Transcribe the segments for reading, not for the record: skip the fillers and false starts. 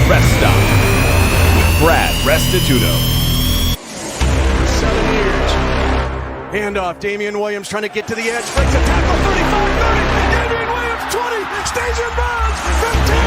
Rest Stop with Brad Restituto. 7 years. Handoff, Damian Williams trying to get to the edge, breaks a tackle, 35, 30, Damian Williams, 20, stays in bounds, 15,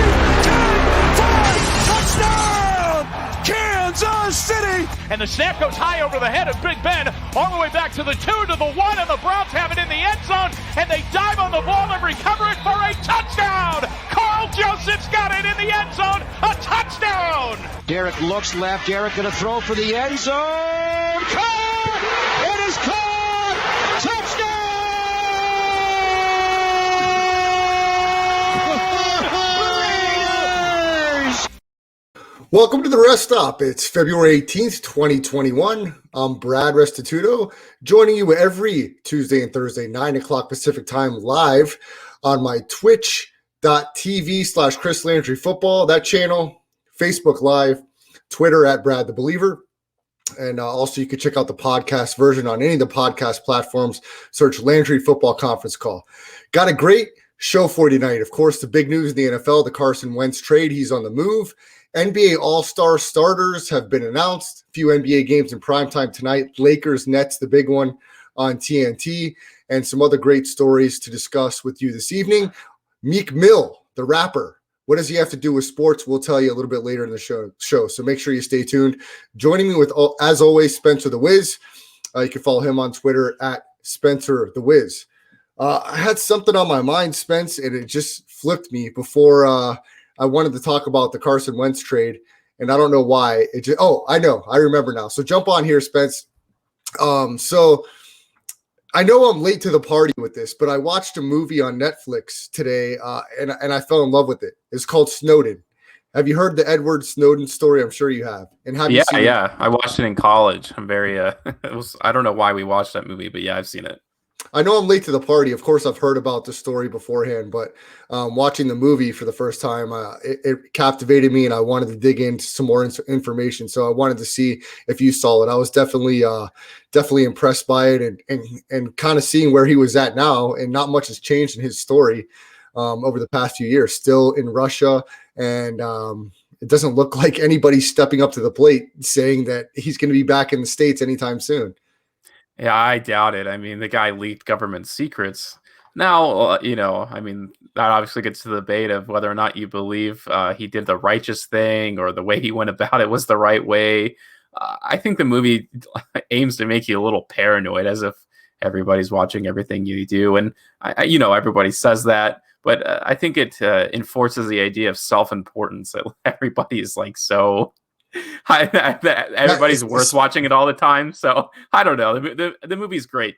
10, 5, touchdown, Kansas City. And the snap goes high over the head of Big Ben, all the way back to the 2, to the 1, and the Browns have it in the end zone, and they dive on the ball and recover it for a touchdown. Carl Joseph's got it in the end zone, a touchdown. Derek looks left, Derek gonna throw for the end zone, caught! It is caught! Touchdown! Welcome to the Rest Stop. It's February 18th, 2021. I'm Brad Restituto, joining you every Tuesday and Thursday, 9 o'clock Pacific time, live on my twitch.tv/Chris Landry Football, that channel, Facebook Live, Twitter at Brad the Believer. And also you can check out the podcast version on any of the podcast platforms. Search Landry Football Conference Call. Got a great show for you tonight. Of course, the big news in the NFL, the Carson Wentz trade. He's on the move. NBA All-Star starters have been announced. A few NBA games in primetime tonight. Lakers, Nets, the big one on TNT. And some other great stories to discuss with you this evening. Meek Mill, the rapper. What does he have to do with sports? We'll tell you a little bit later in the show. So make sure you stay tuned. Joining me with, as always, Spencer the Wiz. You can follow him on Twitter at Spencer the Wiz. I had something on my mind, Spence, and it just flipped me before I wanted to talk about the Carson Wentz trade, and I don't know why. I know. I remember now. So jump on here, Spence. So I know I'm late to the party with this, but I watched a movie on Netflix today, and I fell in love with it. It's called Snowden. Have you heard the Edward Snowden story? I'm sure you have. And have you seen it? I watched it in college. I'm very I don't know why we watched that movie, but yeah, I've seen it. I know I'm late to the party. Of course, I've heard about the story beforehand, but watching the movie for the first time, it captivated me, and I wanted to dig into some more information. So I wanted to see if you saw it. I was definitely impressed by it, and kind of seeing where he was at now, and not much has changed in his story over the past few years. Still in Russia, and it doesn't look like anybody's stepping up to the plate saying that he's going to be back in the States anytime soon. Yeah, I doubt it. I mean, the guy leaked government secrets. Now, that obviously gets to the debate of whether or not you believe he did the righteous thing or the way he went about it was the right way. I think the movie aims to make you a little paranoid, as if everybody's watching everything you do. And, everybody says that. But I think it enforces the idea of self-importance that everybody is like so... everybody's worth watching it all the time. So I don't know. The movie's great,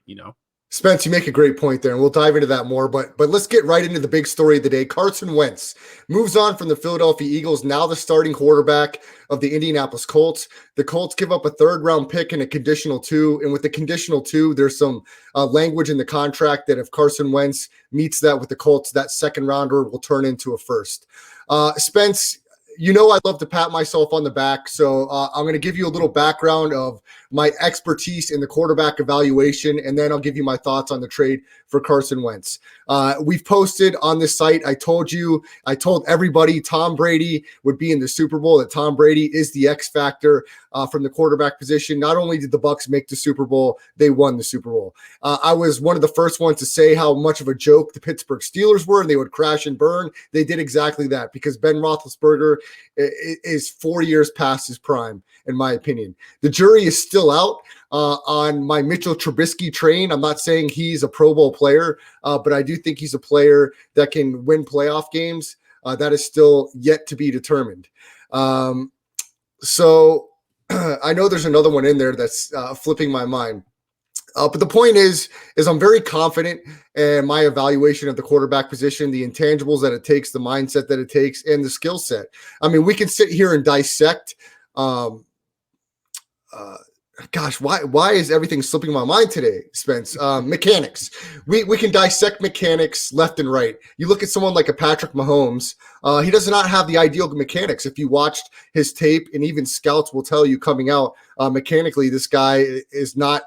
Spence, you make a great point there, and we'll dive into that more. But let's get right into the big story of the day. Carson Wentz moves on from the Philadelphia Eagles, now the starting quarterback of the Indianapolis Colts. The Colts give up a third-round pick and a conditional 2. And with the conditional 2, there's some language in the contract that if Carson Wentz meets that with the Colts, that second-rounder will turn into a first. Spence, I love to pat myself on the back, so I'm going to give you a little background of my expertise in the quarterback evaluation, and then I'll give you my thoughts on the trade for Carson Wentz. We've posted on this site. I told everybody Tom Brady would be in the Super Bowl, that Tom Brady is the X factor from the quarterback position. Not only did the Bucs make the Super Bowl, they won the Super Bowl. I was one of the first ones to say how much of a joke the Pittsburgh Steelers were, and they would crash and burn. They did exactly that, because Ben Roethlisberger is 4 years past his prime, in my opinion. The jury is still out on my Mitchell Trubisky train. I'm not saying he's a Pro Bowl player, but I do think he's a player that can win playoff games. That is still yet to be determined. So I know there's another one in there that's flipping my mind. But the point is I'm very confident in my evaluation of the quarterback position, the intangibles that it takes, the mindset that it takes, and the skill set. I mean, we can sit here and dissect gosh, why is everything slipping my mind today, Spence? Mechanics. We can dissect mechanics left and right. You look at someone like a Patrick Mahomes. He does not have the ideal mechanics. If you watched his tape, and even scouts will tell you coming out, mechanically, this guy is not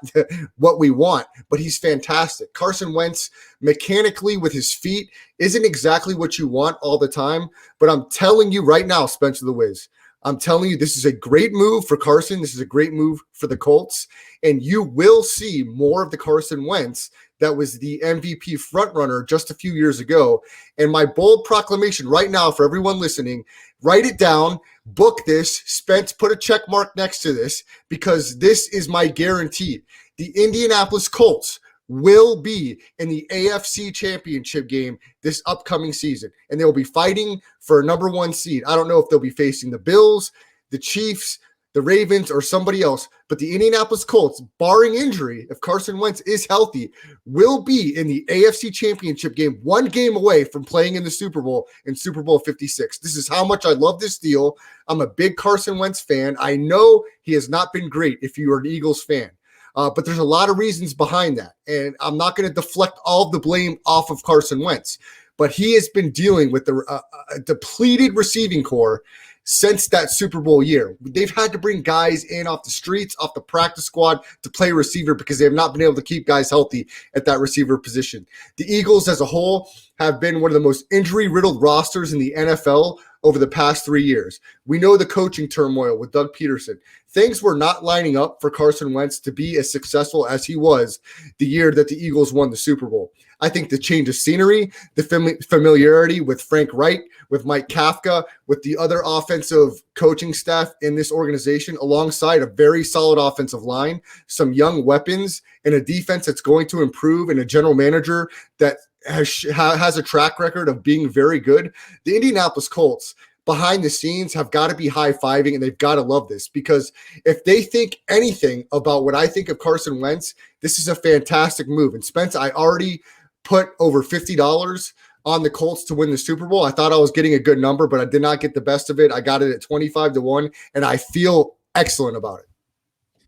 what we want, but he's fantastic. Carson Wentz, mechanically with his feet, isn't exactly what you want all the time, but I'm telling you right now, Spencer the Wiz, I'm telling you, this is a great move for Carson. This is a great move for the Colts. And you will see more of the Carson Wentz that was the MVP frontrunner just a few years ago. And my bold proclamation right now for everyone listening, write it down, book this. Spence, put a check mark next to this, because this is my guarantee. The Indianapolis Colts will be in the AFC Championship game this upcoming season, and they'll be fighting for a number 1 seed. I don't know if they'll be facing the Bills, the Chiefs, the Ravens, or somebody else, but the Indianapolis Colts, barring injury, if Carson Wentz is healthy, will be in the AFC Championship game, 1 game away from playing in the Super Bowl in Super Bowl 56. This is how much I love this deal. I'm a big Carson Wentz fan. I know he has not been great if you are an Eagles fan. But there's a lot of reasons behind that. And I'm not going to deflect all of the blame off of Carson Wentz. But he has been dealing with the depleted receiving core since that Super Bowl year. They've had to bring guys in off the streets, off the practice squad to play receiver because they have not been able to keep guys healthy at that receiver position. The Eagles as a whole have been one of the most injury-riddled rosters in the NFL over the past 3 years. We know the coaching turmoil with Doug Peterson. Things were not lining up for Carson Wentz to be as successful as he was the year that the Eagles won the Super Bowl. I think the change of scenery, the familiarity with Frank Reich, with Mike Kafka, with the other offensive coaching staff in this organization, alongside a very solid offensive line, some young weapons, and a defense that's going to improve, and a general manager that has a track record of being very good. The Indianapolis Colts, behind the scenes, have got to be high-fiving, and they've got to love this, because if they think anything about what I think of Carson Wentz, this is a fantastic move. And Spence, I already put over $50 on the Colts to win the Super Bowl. I thought I was getting a good number, but I did not get the best of it. I got it at 25-1, and I feel excellent about it.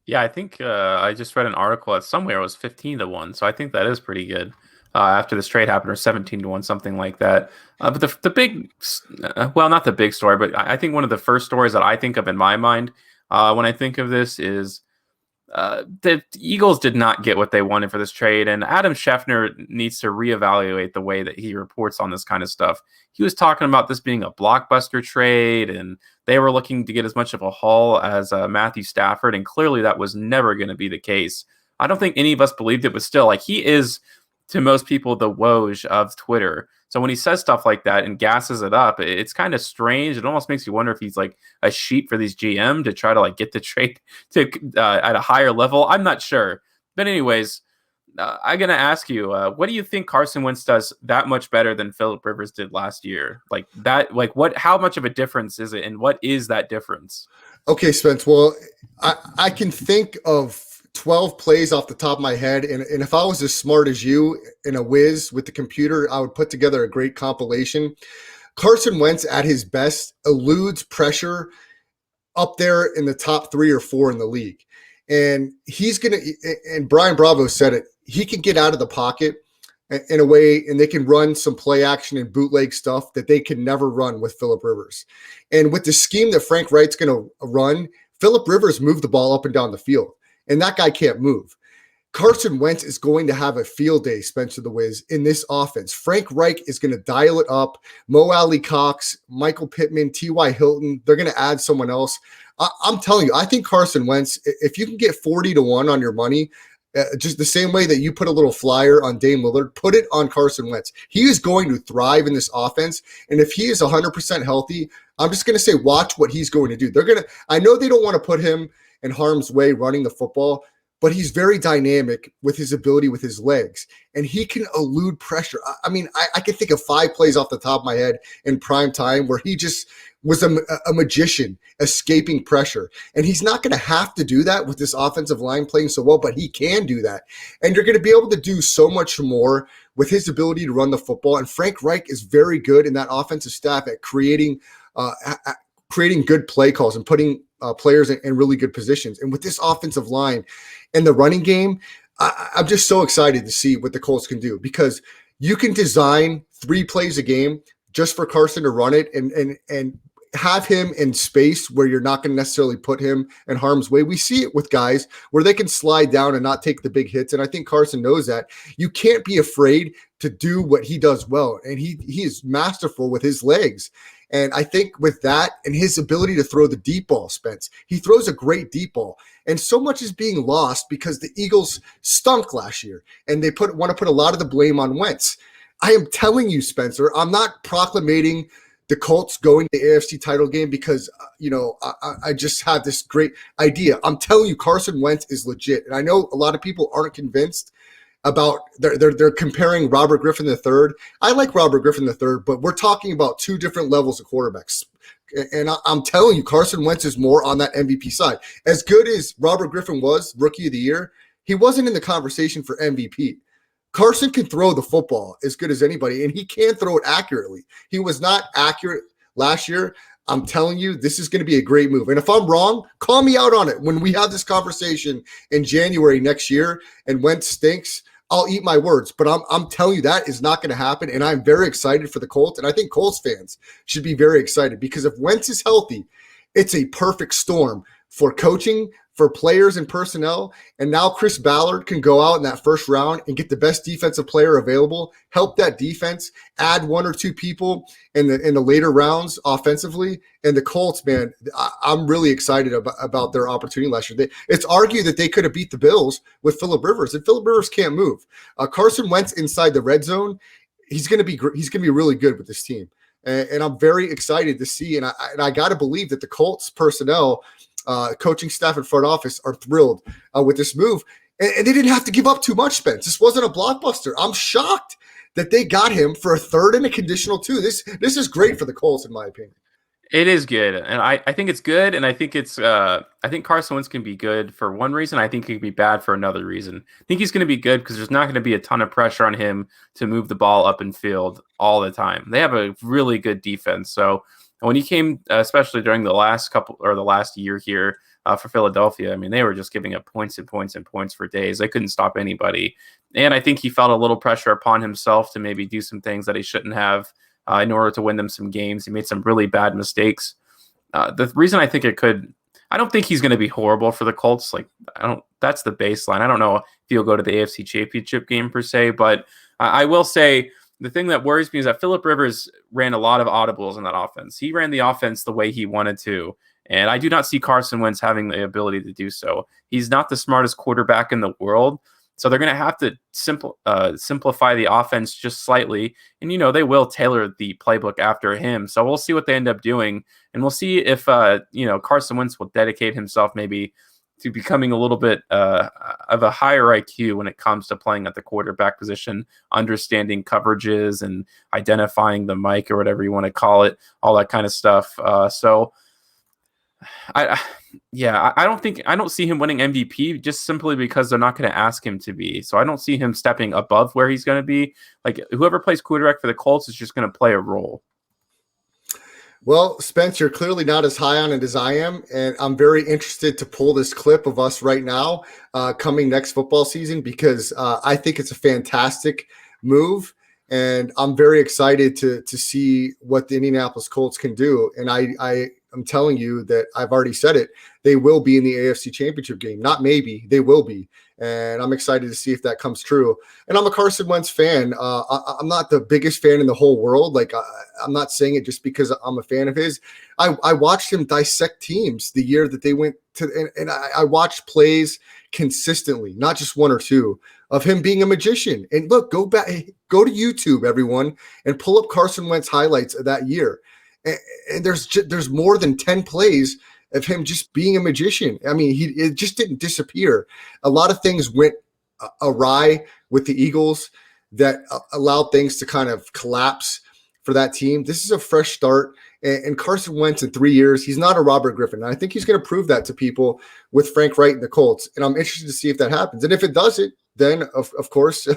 Yeah, I think I just read an article at somewhere it was 15-1, so I think that is pretty good. After this trade happened, or 17-1, something like that. But the big, well, not the big story, but I think one of the first stories that I think of in my mind when I think of this is the Eagles did not get what they wanted for this trade, and Adam Schefter needs to reevaluate the way that he reports on this kind of stuff. He was talking about this being a blockbuster trade, and they were looking to get as much of a haul as Matthew Stafford, and clearly that was never going to be the case. I don't think any of us believed it, but still, like, he is, to most people, the Woj of Twitter. So when he says stuff like that and gasses it up, it's kind of strange. It almost makes you wonder if he's like a sheep for these GM to try to like get the trade to at a higher level. I'm not sure. But anyways, I'm going to ask you, what do you think Carson Wentz does that much better than Phillip Rivers did last year? Like that, like how much of a difference is it? And what is that difference? Okay, Spence. Well, I can think of 12 plays off the top of my head. And if I was as smart as you and a whiz with the computer, I would put together a great compilation. Carson Wentz at his best eludes pressure up there in the top 3 or 4 in the league. And he's going to, and Brian Bravo said it, he can get out of the pocket in a way, and they can run some play action and bootleg stuff that they can never run with Phillip Rivers. And with the scheme that Frank Reich's going to run, Phillip Rivers moved the ball up and down the field. And that guy can't move. Carson Wentz is going to have a field day, Spencer the Wiz, in this offense. Frank Reich is going to dial it up. Mo Alley Cox, Michael Pittman, T.Y. Hilton, they're going to add someone else. I'm telling you, I think Carson Wentz, if you can get 40-1 on your money, just the same way that you put a little flyer on Dame Lillard, put it on Carson Wentz. He is going to thrive in this offense. And if he is 100% healthy, I'm just going to say, watch what he's going to do. I know they don't want to put him in harm's way running the football, but he's very dynamic with his ability with his legs, and he can elude pressure. I mean, I can think of 5 plays off the top of my head in prime time where he just was a magician escaping pressure, and he's not going to have to do that with this offensive line playing so well, but he can do that, and you're going to be able to do so much more with his ability to run the football. And Frank Reich is very good in that offensive staff at creating creating good play calls and putting players in really good positions. And with this offensive line and the running game, I'm just so excited to see what the Colts can do, because you can design 3 plays a game just for Carson to run it and have him in space where you're not going to necessarily put him in harm's way. We see it with guys where they can slide down and not take the big hits. And I think Carson knows that. You can't be afraid to do what he does well. And he is masterful with his legs. And I think with that and his ability to throw the deep ball, Spence, he throws a great deep ball. And so much is being lost because the Eagles stunk last year and they want to put a lot of the blame on Wentz. I am telling you, Spencer, I'm not proclamating the Colts going to the AFC title game because, I just have this great idea. I'm telling you, Carson Wentz is legit. And I know a lot of people aren't convinced about they're comparing Robert Griffin III. I like Robert Griffin III, but we're talking about 2 different levels of quarterbacks. And I'm telling you, Carson Wentz is more on that MVP side. As good as Robert Griffin was, Rookie of the Year, he wasn't in the conversation for MVP. Carson can throw the football as good as anybody, and he can throw it accurately. He was not accurate last year. I'm telling you, this is going to be a great move. And if I'm wrong, call me out on it. When we have this conversation in January next year and Wentz stinks, I'll eat my words. But I'm telling you, that is not going to happen, and I'm very excited for the Colts. And I think Colts fans should be very excited, because if Wentz is healthy, it's a perfect storm for coaching, for players and personnel. And now Chris Ballard can go out in that first round and get the best defensive player available, help that defense, add 1 or 2 people in the later rounds offensively. And the Colts, man, I'm really excited about their opportunity last year. It's argued that they could have beat the Bills with Phillip Rivers, and Phillip Rivers can't move. Carson Wentz inside the red zone, he's going to be really good with this team. And I'm very excited to see. And I got to believe that the Colts personnel, coaching staff and front office are thrilled with this move. And they didn't have to give up too much, Spence. This wasn't a blockbuster. I'm shocked that they got him for a 3rd and a conditional 2. This is great for the Colts, in my opinion. It is good. And I think it's good. And I think I think Carson Wentz can be good for one reason. I think he can be bad for another reason. I think he's going to be good because there's not going to be a ton of pressure on him to move the ball up in field all the time. They have a really good defense. So when he came, especially during the last year here for Philadelphia, I mean, they were just giving up points and points and points for days. They couldn't stop anybody. And I think he felt a little pressure upon himself to maybe do some things that he shouldn't have in order to win them some games. He made some really bad mistakes. The reason I think I don't think he's going to be horrible for the Colts. That's the baseline. I don't know if he'll go to the AFC Championship game per se, but I will say, the thing that worries me is that Phillip Rivers ran a lot of audibles in that offense. He ran the offense the way he wanted to, and I do not see Carson Wentz having the ability to do so. He's not the smartest quarterback in the world, so they're going to have to simplify the offense just slightly, and they will tailor the playbook after him. So we'll see what they end up doing, and we'll see if Carson Wentz will dedicate himself maybe to becoming a little bit of a higher IQ when it comes to playing at the quarterback position, understanding coverages and identifying the mic or whatever you want to call it, all that kind of stuff. So I don't see him winning MVP just simply because they're not going to ask him to be. So I don't see him stepping above where he's going to be. Like, whoever plays quarterback for the Colts is just going to play a role. Well, Spence, you're clearly not as high on it as I am, and I'm very interested to pull this clip of us right now coming next football season, because I think it's a fantastic move, and I'm very excited to see what the Indianapolis Colts can do. And I'm telling you that I've already said it. They will be in the AFC Championship game. Not maybe, they will be. And I'm excited to see if that comes true. And I'm a Carson Wentz fan. I'm not the biggest fan in the whole world. I'm not saying it just because I'm a fan of his. I watched him dissect teams the year that they went to, and I watched plays consistently, not just 1 or 2, of him being a magician. And look, go to YouTube, everyone, and pull up Carson Wentz highlights of that year. And there's more than 10 plays of him just being a magician. I mean, it just didn't disappear. A lot of things went awry with the Eagles that allowed things to kind of collapse for that team. This is a fresh start. And Carson Wentz in 3 years, he's not a Robert Griffin. And I think he's going to prove that to people with Frank Wright and the Colts. And I'm interested to see if that happens. And if it doesn't, then of course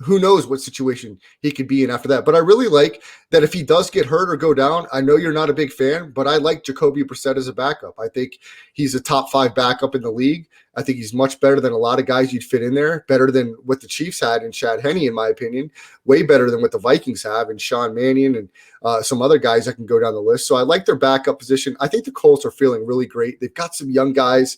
who knows what situation he could be in after that. But I really like that if he does get hurt or go down, I know you're not a big fan, but I like Jacoby Brissett as a backup. I think he's a top 5 backup in the league. I think he's much better than a lot of guys you'd fit in there, better than what the Chiefs had and Chad Henne, in my opinion, way better than what the Vikings have and Sean Mannion and some other guys that can go down the list. So I like their backup position. I think the Colts are feeling really great. They've got some young guys.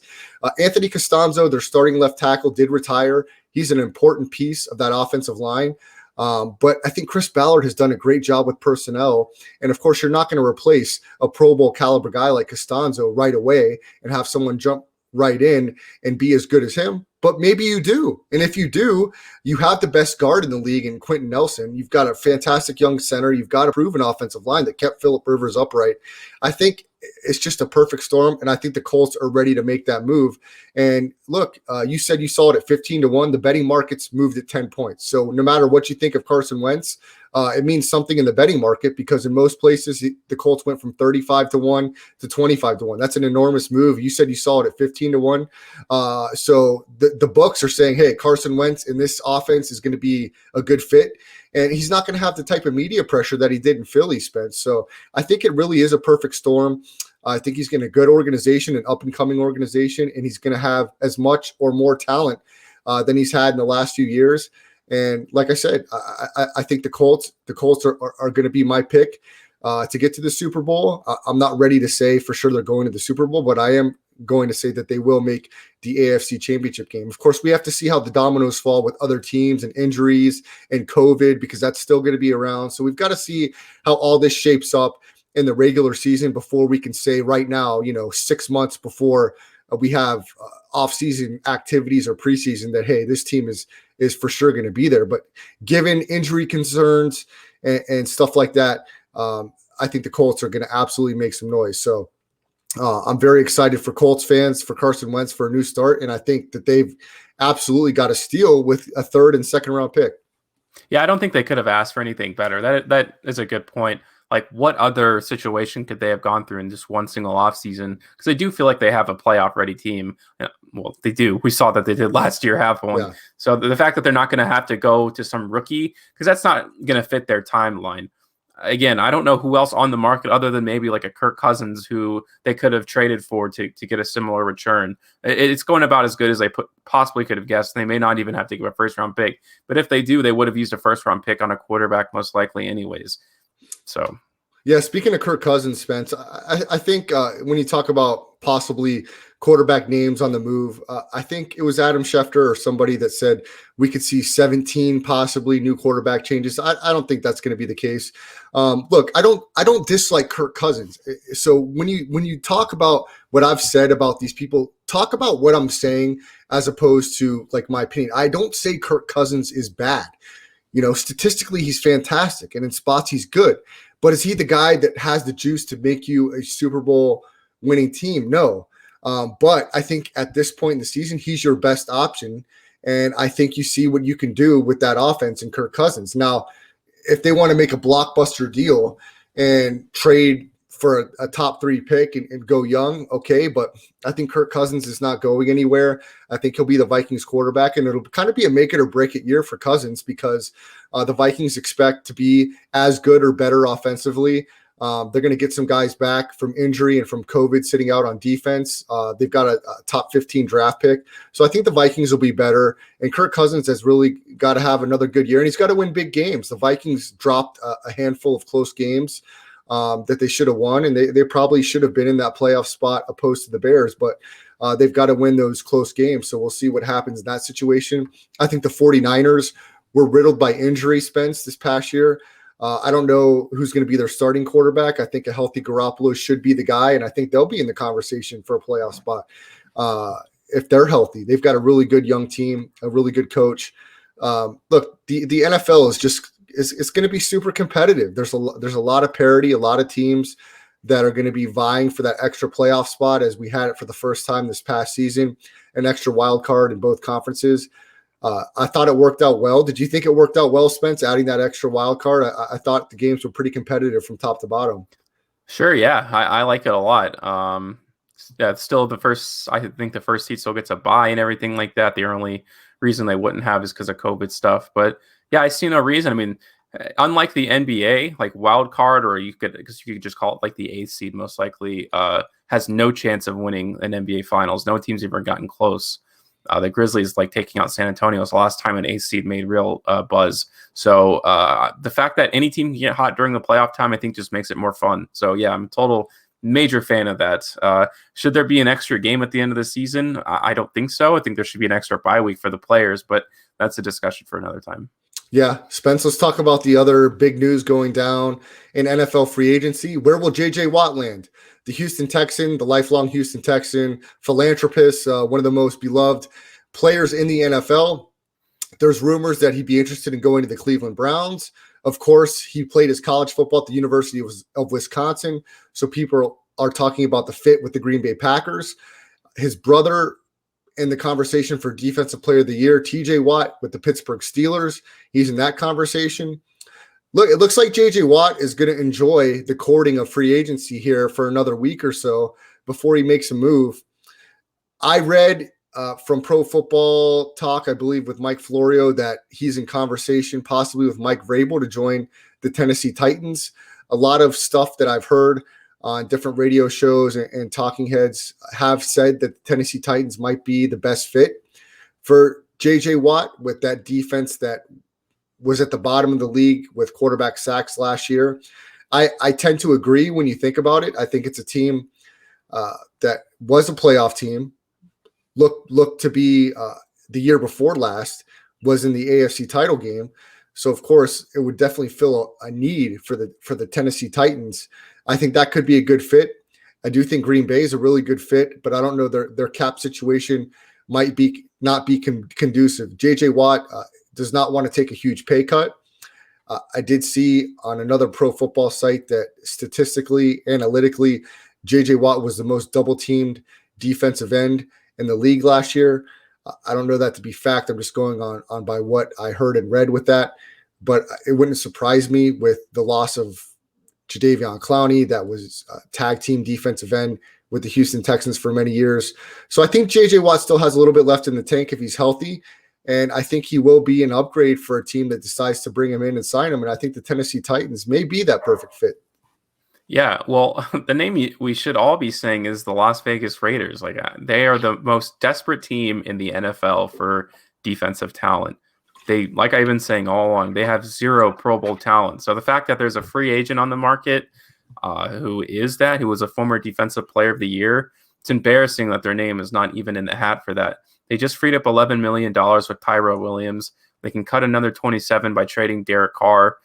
Anthony Costanzo, their starting left tackle, did retire. He's an important piece of that offensive line. But I think Chris Ballard has done a great job with personnel. And of course, you're not going to replace a Pro Bowl caliber guy like Costanzo right away and have someone jump right in and be as good as him. But maybe you do. And if you do, you have the best guard in the league in Quentin Nelson. You've got a fantastic young center. You've got a proven offensive line that kept Phillip Rivers upright. I think it's just a perfect storm, and I think the Colts are ready to make that move. And look, you said you saw it at 15-1. The betting markets moved at 10 points. So no matter what you think of Carson Wentz, it means something in the betting market, because in most places the Colts went from 35-1 to 25-1. That's an enormous move. You said you saw it at 15-1. So the books are saying, hey, Carson Wentz in this offense is going to be a good fit. And he's not going to have the type of media pressure that he did in Philly, Spence. So I think it really is a perfect storm. I think he's getting a good organization, an up-and-coming organization, and he's going to have as much or more talent than he's had in the last few years. And like I said, I think the Colts are going to be my pick to get to the Super Bowl. I'm not ready to say for sure they're going to the Super Bowl, but I am going to say that they will make the AFC Championship game. Of course, we have to see how the dominoes fall with other teams and injuries and COVID, because that's still going to be around. So we've got to see how all this shapes up in the regular season before we can say right now, 6 months before we have off-season activities or preseason, that, hey, this team is for sure going to be there. But given injury concerns and stuff like that, I think the Colts are going to absolutely make some noise. So I'm very excited for Colts fans, for Carson Wentz, for a new start. And I think that they've absolutely got a steal with a 3rd and 2nd round pick. Yeah, I don't think they could have asked for anything better. That is a good point. Like, what other situation could they have gone through in just one single offseason? Because I do feel like they have a playoff-ready team. Well, they do. We saw that they did last year have one. Yeah. So the fact that they're not going to have to go to some rookie, because that's not going to fit their timeline. Again, I don't know who else on the market other than maybe like a Kirk Cousins who they could have traded for to get a similar return. It's going about as good as they possibly could have guessed. They may not even have to give a 1st-round pick. But if they do, they would have used a 1st-round pick on a quarterback most likely anyways. So, yeah, speaking of Kirk Cousins, Spence, I think when you talk about possibly quarterback names on the move, I think it was Adam Schefter or somebody that said we could see 17 possibly new quarterback changes. I don't think that's going to be the case. Look, I don't dislike Kirk Cousins. So when you talk about what I've said about these people, talk about what I'm saying as opposed to like my opinion. I don't say Kirk Cousins is bad. Statistically, he's fantastic, and in spots, he's good. But is he the guy that has the juice to make you a Super Bowl winning team? No. But I think at this point in the season, he's your best option. And I think you see what you can do with that offense in Kirk Cousins. Now, if they want to make a blockbuster deal and trade for a top 3 pick and go young, okay, but I think Kirk Cousins is not going anywhere. I think he'll be the Vikings quarterback, and it'll kind of be a make it or break it year for Cousins, because the Vikings expect to be as good or better offensively. They're going to get some guys back from injury and from COVID sitting out on defense. They've got a top 15 draft pick. So I think the Vikings will be better, and Kirk Cousins has really got to have another good year, and he's got to win big games. The Vikings dropped a handful of close games that they should have won, and they probably should have been in that playoff spot opposed to the Bears, but they've got to win those close games. So we'll see what happens in that situation. I think the 49ers were riddled by injury, Spence, this past year. I don't know who's going to be their starting quarterback. I think a healthy Garoppolo should be the guy, and I think they'll be in the conversation for a playoff spot if they're healthy. They've got a really good young team, a really good coach. Look, the NFL is just it's going to be super competitive. There's a lot of parity, a lot of teams that are going to be vying for that extra playoff spot, as we had it for the first time this past season, an extra wild card in both conferences. I thought it worked out well. Did you think it worked out well, Spence, adding that extra wild card? I thought the games were pretty competitive from top to bottom. Sure, yeah, I like it a lot. Yeah, it's still I think the first seed still gets a bye and everything like that. The only reason they wouldn't have is because of COVID stuff. But Yeah, I see no reason. I mean, unlike the NBA, like wild card, or you could just call it like the eighth seed, most likely has no chance of winning an NBA Finals. No team's ever gotten close. The Grizzlies, like taking out San Antonio, was the last time an eighth seed made real buzz. So the fact that any team can get hot during the playoff time, I think just makes it more fun. So yeah, I'm a total major fan of that. Should there be an extra game at the end of the season? I don't think so. I think there should be an extra bye week for the players, but that's a discussion for another time. Yeah, Spence, let's talk about the other big news going down in NFL free agency. Where will J.J. Watt land? The Houston Texan, the lifelong Houston Texan, philanthropist, one of the most beloved players in the NFL. There's rumors that he'd be interested in going to the Cleveland Browns. Of course, he played his college football at the University of Wisconsin, so people are talking about the fit with the Green Bay Packers. His brother in the conversation for Defensive Player of the Year, T.J. Watt with the Pittsburgh Steelers. He's in that conversation. Look, it looks like J.J. Watt is going to enjoy the courting of free agency here for another week or so before he makes a move. I read from Pro Football Talk, I believe, with Mike Florio, that he's in conversation possibly with Mike Vrabel to join the Tennessee Titans. A lot of stuff that I've heard on different radio shows and talking heads have said that the Tennessee Titans might be the best fit for J.J. Watt with that defense that was at the bottom of the league with quarterback sacks last year. I tend to agree when you think about it. I think it's a team that was a playoff team, looked to be the year before last, was in the AFC title game. So, of course, it would definitely fill a need for the Tennessee Titans. I think that could be a good fit. I do think Green Bay is a really good fit, but I don't know their cap situation might not be conducive. J.J. Watt does not want to take a huge pay cut. I did see on another pro football site that statistically, analytically, J.J. Watt was the most double-teamed defensive end in the league last year. I don't know that to be fact. I'm just going on by what I heard and read with that. But it wouldn't surprise me with the loss of Jadeveon Clowney, that was a tag team defensive end with the Houston Texans for many years. So I think J.J. Watt still has a little bit left in the tank if he's healthy. And I think he will be an upgrade for a team that decides to bring him in and sign him. And I think the Tennessee Titans may be that perfect fit. Yeah, well, the name we should all be saying is the Las Vegas Raiders. Like, they are the most desperate team in the NFL for defensive talent. They, like I've been saying all along, they have zero Pro Bowl talent. So the fact that there's a free agent on the market who was a former Defensive Player of the Year, it's embarrassing that their name is not even in the hat for that. They just freed up $11 million with Tyrell Williams. They can cut another 27 by trading Derek Carr,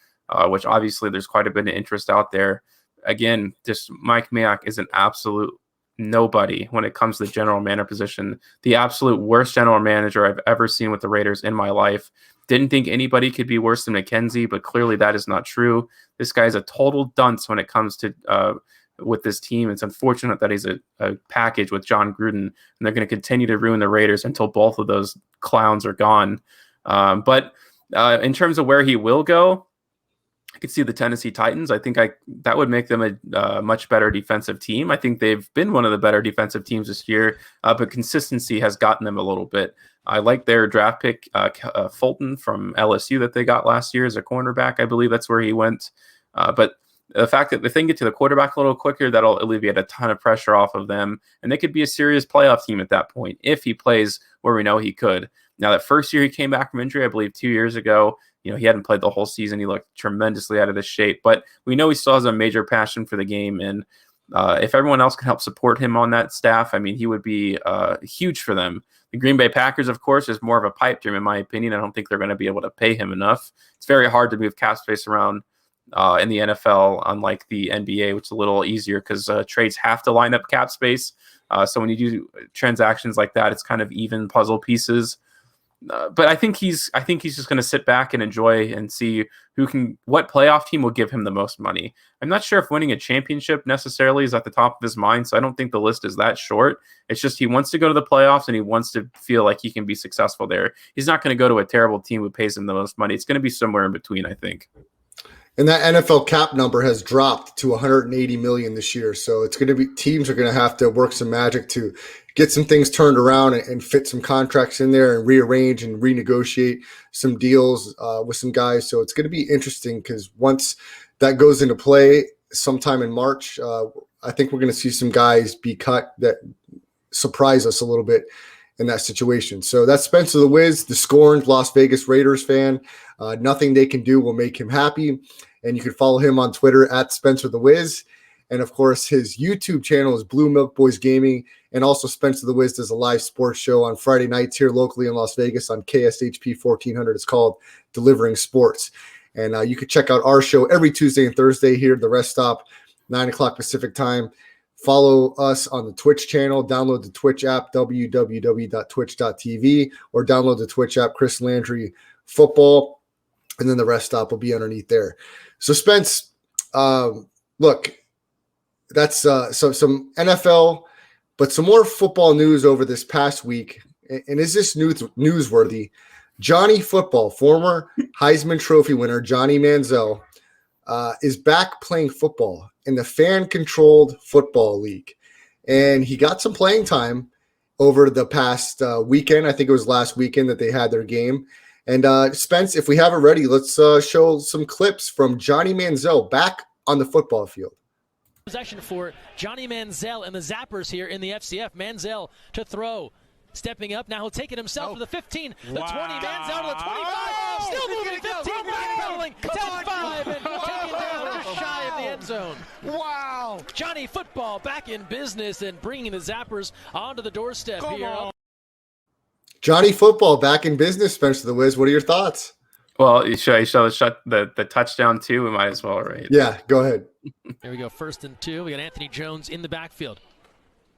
which obviously there's quite a bit of interest out there. Again, just Mike Mayock is an absolute nobody when it comes to the general manager position. The absolute worst general manager I've ever seen with the Raiders in my life. Didn't think anybody could be worse than McKenzie, but clearly that is not true. This guy is a total dunce when it comes to with this team. It's unfortunate that he's a package with John Gruden, and they're going to continue to ruin the Raiders until both of those clowns are gone. But in terms of where he will go, I could see the Tennessee Titans. I think that would make them a much better defensive team. I think they've been one of the better defensive teams this year, but consistency has gotten them a little bit. I like their draft pick, Fulton from LSU that they got last year as a cornerback. I believe that's where he went. But the fact that if they can get to the quarterback a little quicker, that'll alleviate a ton of pressure off of them. And they could be a serious playoff team at that point if he plays where we know he could. Now, that first year he came back from injury, I believe 2 years ago, he hadn't played the whole season. He looked tremendously out of this shape, but we know he still has a major passion for the game. And if everyone else can help support him on that staff, I mean, he would be huge for them. The Green Bay Packers, of course, is more of a pipe dream, in my opinion. I don't think they're going to be able to pay him enough. It's very hard to move cap space around in the NFL, unlike the NBA, which is a little easier because trades have to line up cap space. So when you do transactions like that, it's kind of even puzzle pieces. But I think he's just going to sit back and enjoy and see what playoff team will give him the most money. I'm not sure if winning a championship necessarily is at the top of his mind, so I don't think the list is that short. It's just he wants to go to the playoffs and he wants to feel like he can be successful there. He's not going to go to a terrible team who pays him the most money. It's going to be somewhere in between, I think. And that NFL cap number has dropped to 180 million this year. So it's going to be teams are going to have to work some magic to get some things turned around and fit some contracts in there and rearrange and renegotiate some deals with some guys. So it's going to be interesting because once that goes into play sometime in March, I think we're going to see some guys be cut that surprise us a little bit in that situation. So that's Spencer the Wiz, the scorned Las Vegas Raiders fan. Nothing they can do will make him happy. And you can follow him on Twitter at Spencer the Wiz. And of course, his YouTube channel is Blue Milk Boys Gaming. And also Spencer the Wiz does a live sports show on Friday nights here locally in Las Vegas on KSHP 1400. It's called Delivering Sports. And you can check out our show every Tuesday and Thursday here at the Rest Stop, 9 o'clock Pacific time. Follow us on the Twitch channel. Download the Twitch app, www.twitch.tv, or download the Twitch app, Chris Landry Football, and then the Rest Stop will be underneath there. So, Spence, look, that's some NFL, but some more football news over this past week. And is this newsworthy? Johnny Football, former Heisman Trophy winner Johnny Manziel, is back playing football in the fan-controlled football league. And he got some playing time over the past weekend. I think it was last weekend that they had their game. And Spence, if we have it ready, let's show some clips from Johnny Manziel back on the football field. Possession for Johnny Manziel and the Zappers here in the FCF. Manziel to throw. Stepping up, now he'll take it himself to the 15, the 20, Manziel to the 25, still moving, 15, backpedaling, 10-5, and taking down just shy of the end zone. Wow. Johnny Football back in business and bringing the Zappers onto the doorstep here. Johnny Football back in business, Spencer the Wiz. What are your thoughts? Well, should I show the touchdown too? We might as well, right? Yeah, go ahead. Here we go, 1st and 2. We got Anthony Jones in the backfield.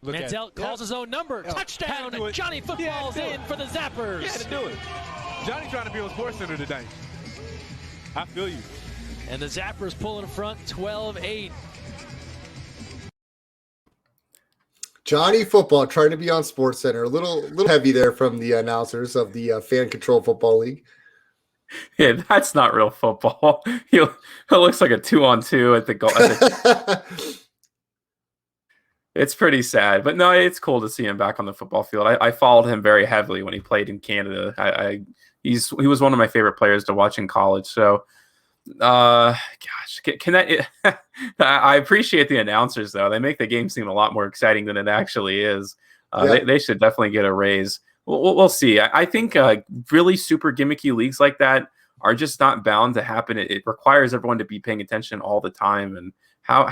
Manziel calls his own number. Touchdown. Johnny Football's in for the Zappers. He had to do it. Johnny trying to be on Sports Center today. I feel you. And the Zappers pull in front 12-8. Johnny Football trying to be on Sports Center. A little heavy there from the announcers of the Fan Control Football League. Yeah, that's not real football. It looks like a 2-on-2 at the goal. It's pretty sad, but no, it's cool to see him back on the football field. I followed him very heavily when he played in Canada. He was one of my favorite players to watch in college. So, I appreciate the announcers though. They make the game seem a lot more exciting than it actually is. They should definitely get a raise. We'll see. I think really super gimmicky leagues like that are just not bound to happen. It requires everyone to be paying attention all the time. And how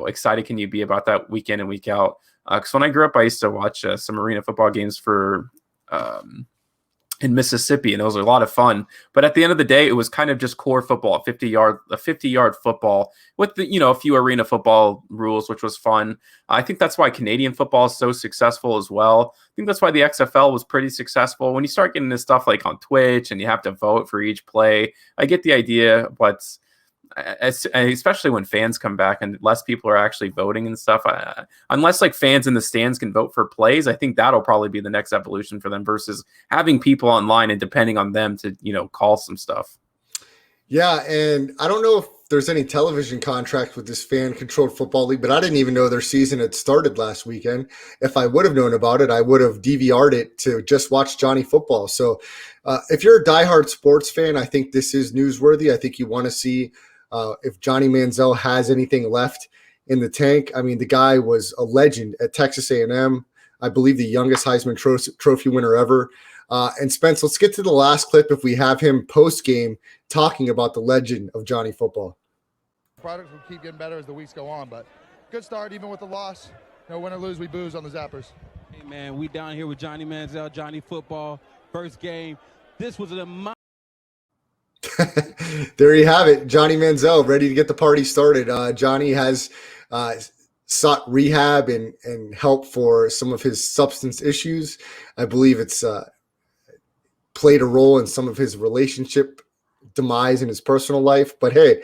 excited can you be about that week in and week out? Because when I grew up, I used to watch some arena football games for in Mississippi, and it was a lot of fun. But at the end of the day, it was kind of just core football, a 50-yard football with the a few arena football rules, which was fun. I think that's why Canadian football is so successful as well. I think that's why the XFL was pretty successful. When you start getting this stuff like on Twitch and you have to vote for each play, I get the idea, but especially when fans come back and less people are actually voting and stuff, unless like fans in the stands can vote for plays, I think that'll probably be the next evolution for them versus having people online and depending on them to call some stuff. Yeah, and I don't know if there's any television contract with this fan-controlled football league, but I didn't even know their season had started last weekend. If I would have known about it, I would have DVR'd it to just watch Johnny Football. So if you're a diehard sports fan, I think this is newsworthy. I think you want to see if Johnny Manziel has anything left in the tank. I mean, the guy was a legend at Texas A&M. I believe the youngest Heisman Trophy winner ever. And Spence, let's get to the last clip if we have him post-game talking about the legend of Johnny Football. Products will keep getting better as the weeks go on, but good start even with the loss. Win or lose, we booze on the Zappers. Hey, man, we down here with Johnny Manziel, Johnny Football, first game. This was an There you have it. Johnny Manziel ready to get the party started. Johnny has sought rehab and help for some of his substance issues. I believe it's played a role in some of his relationship demise in his personal life. But hey,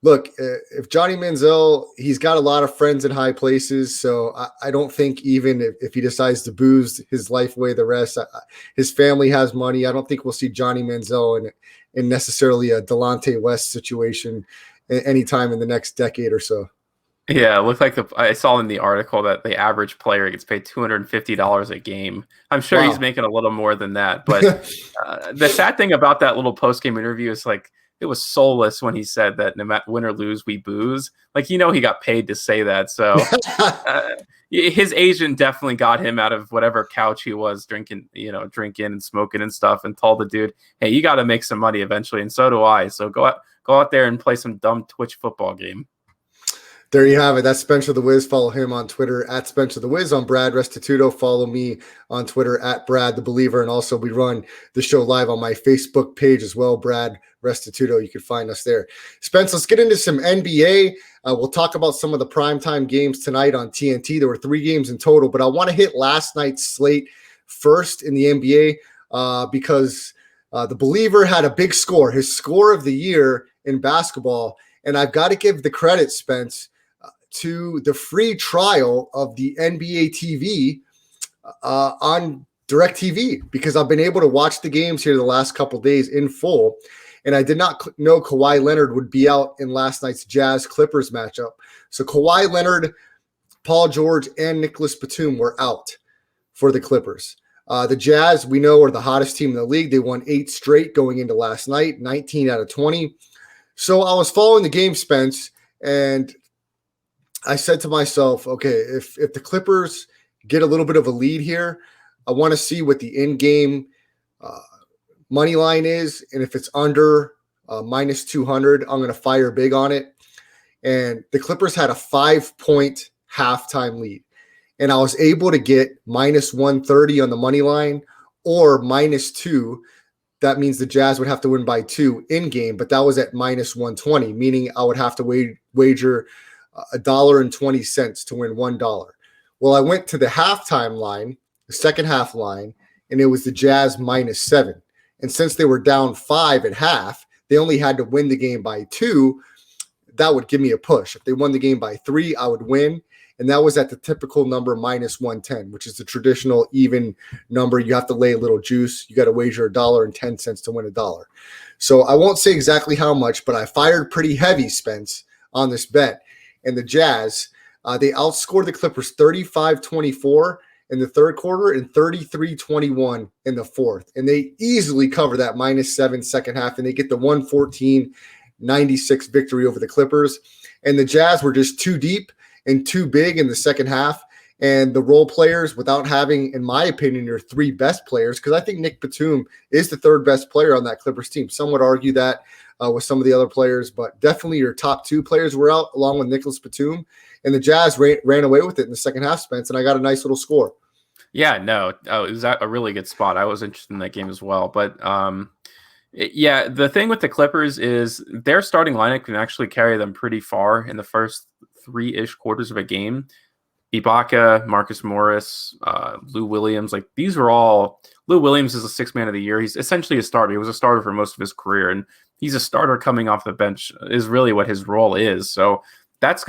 look, if Johnny Manziel, he's got a lot of friends in high places. So I don't think even if he decides to booze his life away, the rest, his family has money. I don't think we'll see Johnny Manziel in necessarily a Delonte West situation anytime in the next decade or so. Yeah, it looked like I saw in the article that the average player gets paid $250 a game. I'm sure he's making a little more than that. But the sad thing about that little post-game interview is like it was soulless when he said that no matter win or lose, we booze. Like, he got paid to say that. So his agent definitely got him out of whatever couch he was drinking and smoking and stuff, and told the dude, hey, you got to make some money eventually. And so do I. So go out there and play some dumb Twitch football game. There you have it. That's Spencer the Wiz. Follow him on Twitter at Spencer the Wiz. On Brad Restituto, follow me on Twitter at Brad the Believer. And also we run the show live on my Facebook page as well, Brad Restituto. You can find us there. Spence, let's get into some NBA. We'll talk about some of the primetime games tonight on TNT. There were 3 games in total, but I want to hit last night's slate first in the NBA because the Believer had a big score, his score of the year in basketball. And I've got to give the credit, Spence, to the free trial of the NBA TV on DirecTV, because I've been able to watch the games here the last couple days in full. And I did not know Kawhi Leonard would be out in last night's Jazz Clippers matchup. So Kawhi Leonard, Paul George, and Nicholas Batum were out for the Clippers. The Jazz, we know, are the hottest team in the league. They won 8 straight going into last night, 19 out of 20. So I was following the game, Spence, and I said to myself, okay, if the Clippers get a little bit of a lead here, I want to see what the in-game money line is. And if it's under minus 200, I'm going to fire big on it. And the Clippers had a 5-point halftime lead. And I was able to get minus 130 on the money line or minus 2. That means the Jazz would have to win by 2 in game, but that was at minus 120, meaning I would have to wager $1.20 to win $1. Well, I went to the halftime line, the second half line, and it was the Jazz minus 7. And since they were down 5 at half, they only had to win the game by 2. That would give me a push. If they won the game by 3, I would win. And that was at the typical number minus 110, which is the traditional even number. You have to lay a little juice. You got to wager $1.10 to win $1. So I won't say exactly how much, but I fired pretty heavy, Spence, on this bet. And the Jazz, they outscored the Clippers 35-24 in the third quarter and 33-21 in the fourth. And they easily cover that minus 7 second half, and they get the 114-96 victory over the Clippers. And the Jazz were just too deep and too big in the second half. And the role players, without having, in my opinion, your 3 best players, because I think Nick Batum is the 3rd best player on that Clippers team. Some would argue that with some of the other players, but definitely your top 2 players were out, along with Nicholas Batum. And the Jazz ran away with it in the second half, Spence, and I got a nice little score. Yeah, no, it was a really good spot. I was interested in that game as well. But yeah, the thing with the Clippers is their starting lineup can actually carry them pretty far in the first 3-ish quarters of a game. Ibaka, Marcus Morris, Lou Williams, like these are all. Lou Williams is a 6th man of the year. He's essentially a starter. He was a starter for most of his career, and he's a starter coming off the bench is really what his role is. So that's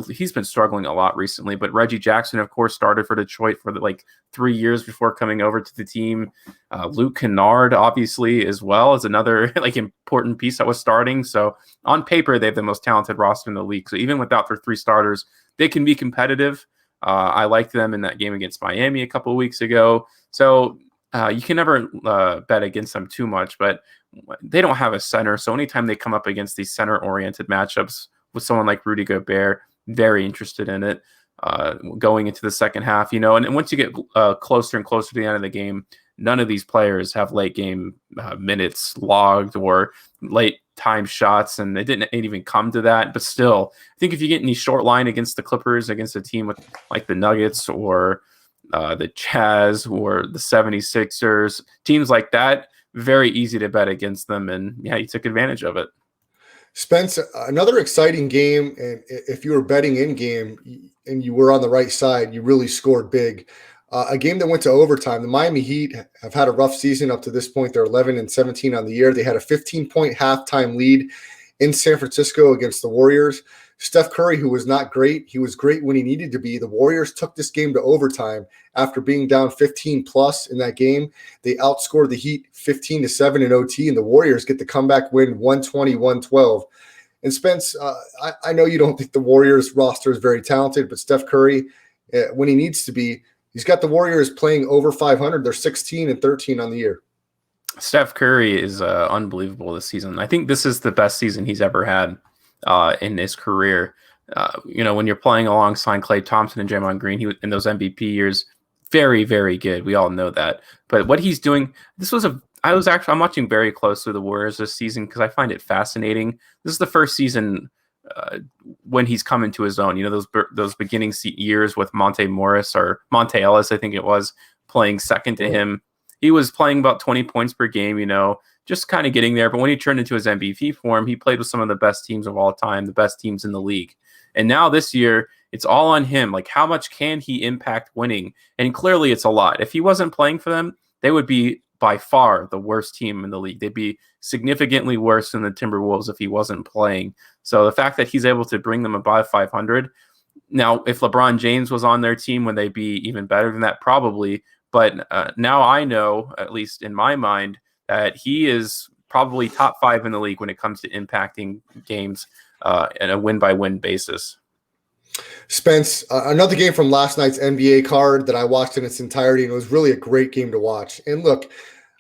he's been struggling a lot recently, but Reggie Jackson, of course, started for Detroit for 3 years before coming over to the team. Luke Kennard, obviously, as well, is another important piece that was starting. So on paper, they have the most talented roster in the league. So even without their 3 starters, they can be competitive. I liked them in that game against Miami a couple of weeks ago. So you can never bet against them too much, but they don't have a center. So anytime they come up against these center-oriented matchups with someone like Rudy Gobert, very interested in it going into the second half, and once you get closer and closer to the end of the game, none of these players have late game minutes logged or late time shots, and it didn't even come to that. But still, I think if you get any short line against the Clippers, against a team with like the Nuggets or the Jazz or the 76ers, teams like that, very easy to bet against them. And yeah, you took advantage of it. Spence, another exciting game, and if you were betting in game and you were on the right side, you really scored big. A game that went to overtime. The Miami Heat have had a rough season up to this point. They're 11-17 on the year. They had a 15-point halftime lead in San Francisco against the Warriors. Steph Curry, who was not great, he was great when he needed to be. The Warriors took this game to overtime after being down 15 plus in that game. They outscored the Heat 15-7 in OT, and the Warriors get the comeback win 120-112. And Spence, I know you don't think the Warriors roster is very talented, but Steph Curry, when he needs to be, he's got the Warriors playing over 500. They're 16-13 on the year. Steph Curry is unbelievable this season. I think this is the best season he's ever had in his career. When you're playing alongside Klay Thompson and Draymond Green, he in those MVP years, very, very good. We all know that. But what he's doing, I'm watching very closely the Warriors this season because I find it fascinating. This is the first season when he's come into his own. Those beginning years with Monte Ellis, I think it was, playing second to him. He was playing about 20 points per game, just kind of getting there. But when he turned into his MVP form, he played with some of the best teams of all time, the best teams in the league. And now this year, it's all on him. Like, how much can he impact winning? And clearly it's a lot. If he wasn't playing for them, they would be by far the worst team in the league. They'd be significantly worse than the Timberwolves if he wasn't playing. So the fact that he's able to bring them above 500. Now, if LeBron James was on their team, would they be even better than that? Probably. But now I know, at least in my mind, that he is probably top 5 in the league when it comes to impacting games on a win-by-win basis. Spence, another game from last night's NBA card that I watched in its entirety, and it was really a great game to watch. And look,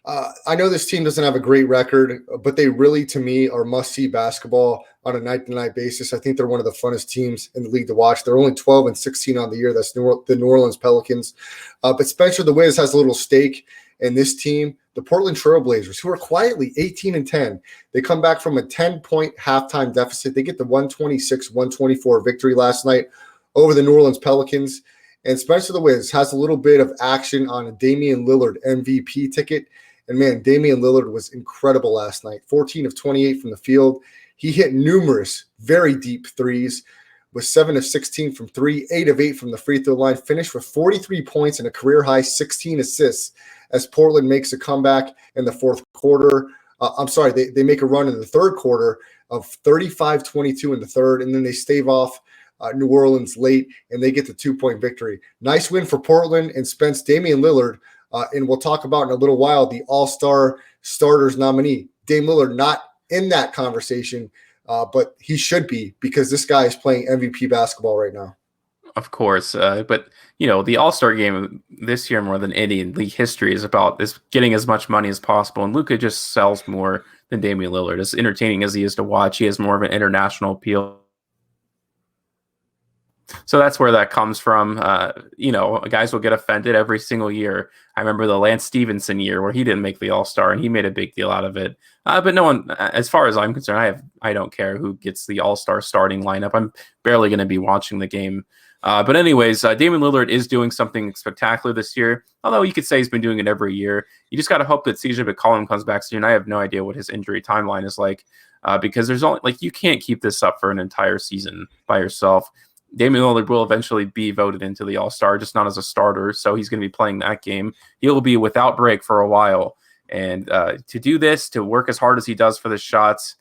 I know this team doesn't have a great record, but they really, to me, are must-see basketball on a night-to-night basis. I think they're one of the funnest teams in the league to watch. They're only 12-16 on the year. That's the New Orleans Pelicans. But Spencer the Wiz has a little stake in this team. The Portland Trail Blazers, who are quietly 18-10. They come back from a 10-point halftime deficit. They get the 126-124 victory last night over the New Orleans Pelicans. And Spencer the Wiz has a little bit of action on a Damian Lillard MVP ticket. And man, Damian Lillard was incredible last night. 14 of 28 from the field. He hit numerous very deep threes, with 7 of 16 from 3, 8 of 8 from the free throw line, finished with 43 points and a career-high 16 assists as Portland makes a comeback in the fourth quarter. They make a run in the third quarter of 35-22 in the third, and then they stave off New Orleans late, and they get the 2-point victory. Nice win for Portland, and Spence, Damian Lillard, and we'll talk about in a little while the All-Star starters nominee. Dame Lillard not in that conversation, but he should be, because this guy is playing MVP basketball right now. Of course, but the All-Star game this year, more than any in league history, is getting as much money as possible. And Luka just sells more than Damian Lillard. As entertaining as he is to watch, he has more of an international appeal. So that's where that comes from. Guys will get offended every single year. I remember the Lance Stevenson year where he didn't make the All-Star and he made a big deal out of it. But no one, as far as I'm concerned, I don't care who gets the All-Star starting lineup. I'm barely going to be watching the game. But anyways, Damian Lillard is doing something spectacular this year, although you could say he's been doing it every year. You just got to hope that CJ McCollum comes back soon. I have no idea what his injury timeline is like, because there's only you can't keep this up for an entire season by yourself. Damian Lillard will eventually be voted into the All-Star, just not as a starter, so he's going to be playing that game. He'll be without break for a while, and to do this, to work as hard as he does for the shots,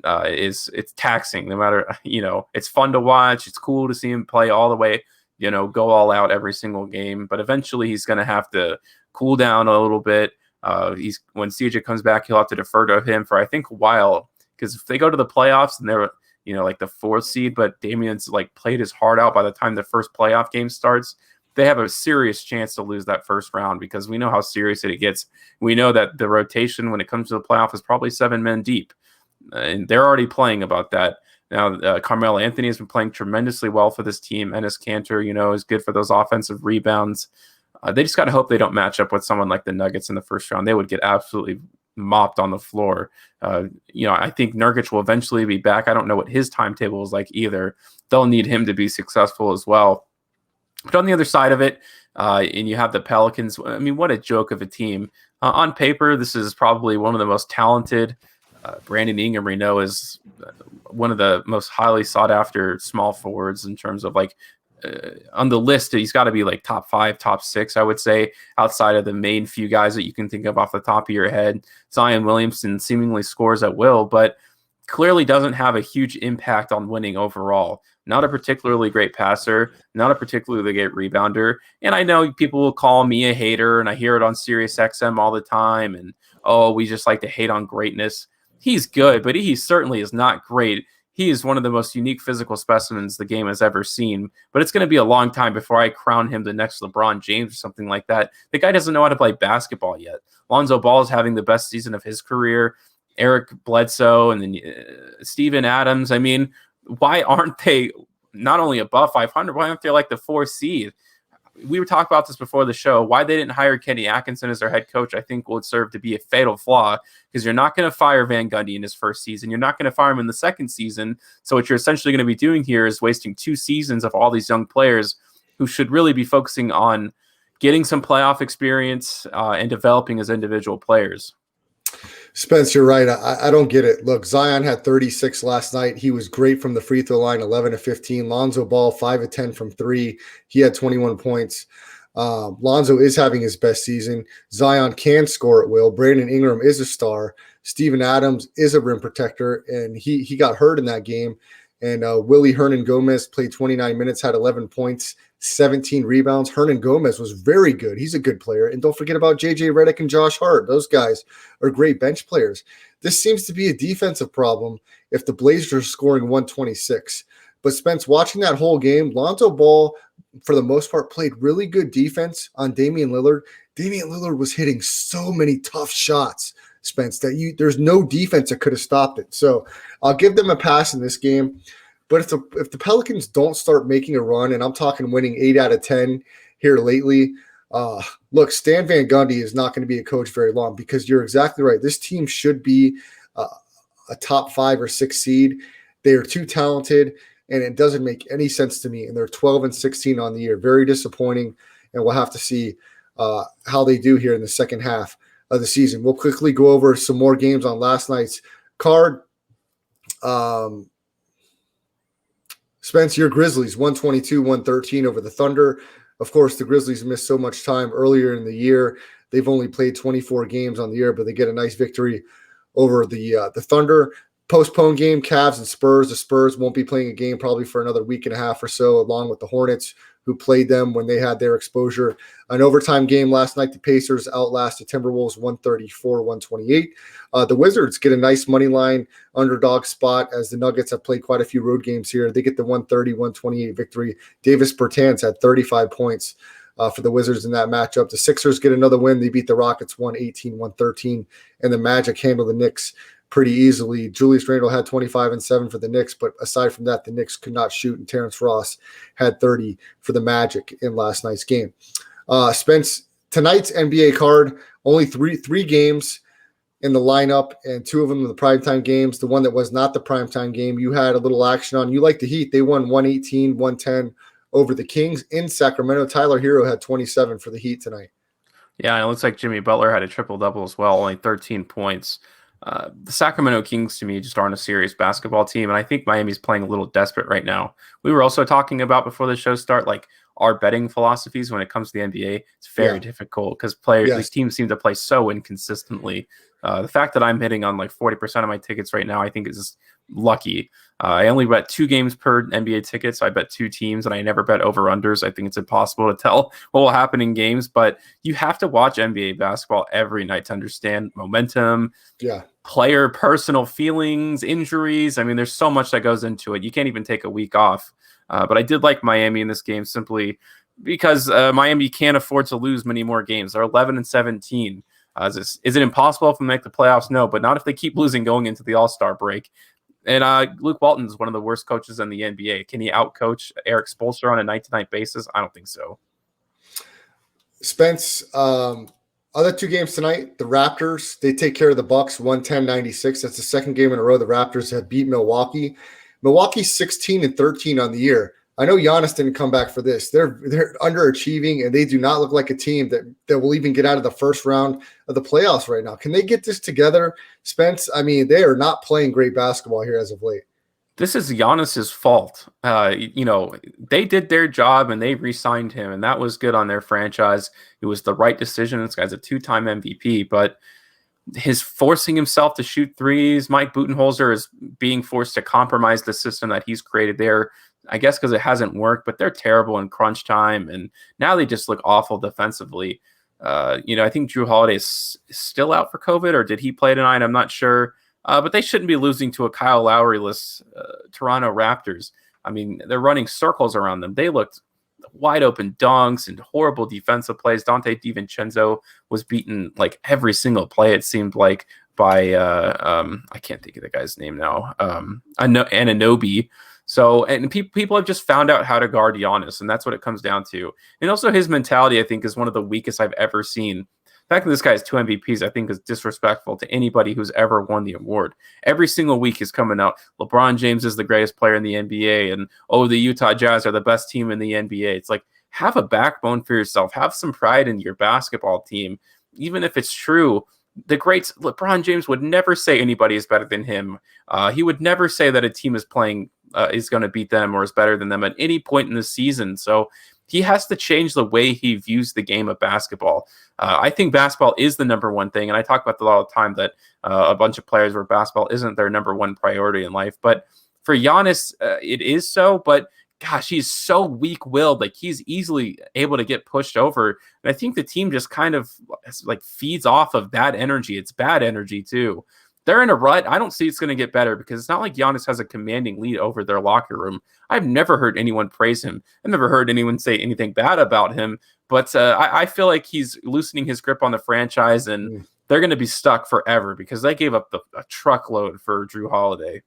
it's taxing. No matter, it's fun to watch. It's cool to see him play all the way, go all out every single game. But eventually, he's going to have to cool down a little bit. When CJ comes back, he'll have to defer to him for I think a while, because if they go to the playoffs and they're like the 4th seed, but Damian's played his heart out by the time the first playoff game starts, they have a serious chance to lose that first round, because we know how serious it gets. We know that the rotation when it comes to the playoff is probably 7 men deep, and they're already playing about that. Now, Carmelo Anthony has been playing tremendously well for this team. Enes Kanter, is good for those offensive rebounds. They just got to hope they don't match up with someone like the Nuggets in the first round. They would get absolutely mopped on the floor. I think Nurkic will eventually be back. I don't know what his timetable is like either. They'll need him to be successful as well. But on the other side of it, and you have the Pelicans. I mean, what a joke of a team. On paper, this is probably one of the most talented. Brandon Ingram, we know, is one of the most highly sought after small forwards in terms of on the list. He's got to be top 5, top 6, I would say, outside of the main few guys that you can think of off the top of your head. Zion Williamson seemingly scores at will, but clearly doesn't have a huge impact on winning overall. Not a particularly great passer, not a particularly great rebounder. And I know people will call me a hater, and I hear it on Sirius XM all the time. And, oh, we just like to hate on greatness. He's good, but he certainly is not great. He is one of the most unique physical specimens the game has ever seen. But it's going to be a long time before I crown him the next LeBron James or something like that. The guy doesn't know how to play basketball yet. Lonzo Ball is having the best season of his career. Eric Bledsoe and then Steven Adams. I mean, why aren't they not only above 500? Why aren't they like the 4th seed? We were talking about this before the show. Why they didn't hire Kenny Atkinson as their head coach, I think, would serve to be a fatal flaw, because you're not going to fire Van Gundy in his first season. You're not going to fire him in the second season. So what you're essentially going to be doing here is wasting 2 seasons of all these young players who should really be focusing on getting some playoff experience and developing as individual players. Spence, you're right. I don't get it. Look, Zion had 36 last night. He was great from the free throw line, 11 of 15. Lonzo Ball, 5 of 10 from 3. He had 21 points. Lonzo is having his best season. Zion can score at will. Brandon Ingram is a star. Steven Adams is a rim protector, and he got hurt in that game. And Willie Hernan-Gomez played 29 minutes, had 11 points, 17 rebounds. Hernan-Gomez was very good. He's a good player. And don't forget about J.J. Redick and Josh Hart. Those guys are great bench players. This seems to be a defensive problem if the Blazers are scoring 126. But Spence, watching that whole game, Lonzo Ball, for the most part, played really good defense on Damian Lillard. Damian Lillard was hitting so many tough shots, Spence, that there's no defense that could have stopped it. So I'll give them a pass in this game. But if the Pelicans don't start making a run, and I'm talking winning 8 out of 10 here lately, look, Stan Van Gundy is not going to be a coach very long, because you're exactly right. This team should be a top 5 or 6 seed. They are too talented, and it doesn't make any sense to me. And they're 12 and 16 on the year. Very disappointing, and we'll have to see how they do here in the second half of the season. We'll quickly go over some more games on last night's card. Spence, your Grizzlies, 122-113 over the Thunder. Of course, the Grizzlies missed so much time earlier in the year. They've only played 24 games on the year, but they get a nice victory over the Thunder. Postponed game, Cavs and Spurs. The Spurs won't be playing a game probably for another week and a half or so, along with the Hornets, who played them when they had their exposure. An overtime game last night, the Pacers outlasted Timberwolves 134-128. The Wizards get a nice money line underdog spot, as the Nuggets have played quite a few road games here. They get the 130-128 victory. Davis Bertans had 35 points for the Wizards in that matchup. The Sixers get another win. They beat the Rockets 118-113, and the Magic handle the Knicks pretty easily. Julius Randle had 25 and 7 for the Knicks, but aside from that, the Knicks could not shoot, and Terrence Ross had 30 for the Magic in last night's game. Spence, tonight's NBA card, only three games in the lineup, and 2 of them are the primetime games. The one that was not the primetime game, you had a little action on. You like the Heat. They won 118-110 over the Kings in Sacramento. Tyler Hero had 27 for the Heat tonight. Yeah, and it looks like Jimmy Butler had a triple-double as well, only 13 points. The Sacramento Kings, to me, just aren't a serious basketball team, and I think Miami's playing a little desperate right now. We were also talking about, before the show start, like our betting philosophies when it comes to the NBA. It's very difficult because these teams seem to play so inconsistently. The fact that I'm hitting on like 40% of my tickets right now, I think is lucky. I only bet 2 games per NBA ticket, so I bet 2 teams, and I never bet over-unders. I think it's impossible to tell what will happen in games, but you have to watch NBA basketball every night to understand momentum, player personal feelings, injuries. I mean, there's so much that goes into it. You can't even take a week off. But I did like Miami in this game simply because Miami can't afford to lose many more games. They're 11 and 17. Is it impossible if they make the playoffs? No, but not if they keep losing going into the All-Star break. And Luke Walton is one of the worst coaches in the NBA. Can he outcoach Eric Spoelstra on a night-to-night basis? I don't think so. Spence, other 2 games tonight, the Raptors, they take care of the Bucks 110-96. That's the second game in a row the Raptors have beat Milwaukee. Milwaukee's 16 and 13 on the year. I know Giannis didn't come back for this. They're underachieving, and they do not look like a team that will even get out of the first round of the playoffs right now. Can they get this together, Spence? I mean, they are not playing great basketball here as of late. This is Giannis's fault. They did their job and they re-signed him, and that was good on their franchise. It was the right decision. This guy's a 2-time MVP, but his forcing himself to shoot threes. Mike Budenholzer is being forced to compromise the system that he's created there, I guess because it hasn't worked, but they're terrible in crunch time, and now they just look awful defensively. I think Drew Holiday is still out for COVID, or did he play tonight? I'm not sure. But they shouldn't be losing to a Kyle Lowry-less Toronto Raptors. I mean, they're running circles around them. They looked wide open dunks and horrible defensive plays. Dante DiVincenzo was beaten like every single play, it seemed like, by I can't think of the guy's name now. Anunoby. So, and people have just found out how to guard Giannis, and that's what it comes down to. And also his mentality, I think, is one of the weakest I've ever seen. The fact that this guy has 2 MVPs, I think, is disrespectful to anybody who's ever won the award. Every single week is coming out. LeBron James is the greatest player in the NBA, and the Utah Jazz are the best team in the NBA. It's like, have a backbone for yourself. Have some pride in your basketball team. Even if it's true, the greats, LeBron James would never say anybody is better than him. He would never say that a team is playing is going to beat them or is better than them at any point in the season. So he has to change the way he views the game of basketball. I think basketball is the number one thing, and I talk about that all the time, that a bunch of players where basketball isn't their number one priority in life. But for Giannis, it is so, but gosh, he's so weak-willed. Like, he's easily able to get pushed over. And I think the team just kind of like feeds off of that energy. It's bad energy too. They're in a rut. I don't see it's going to get better because it's not like Giannis has a commanding lead over their locker room. I've never heard anyone praise him. I've never heard anyone say anything bad about him. But I feel like he's loosening his grip on the franchise, and they're going to be stuck forever because they gave up a truckload for Drew Holiday.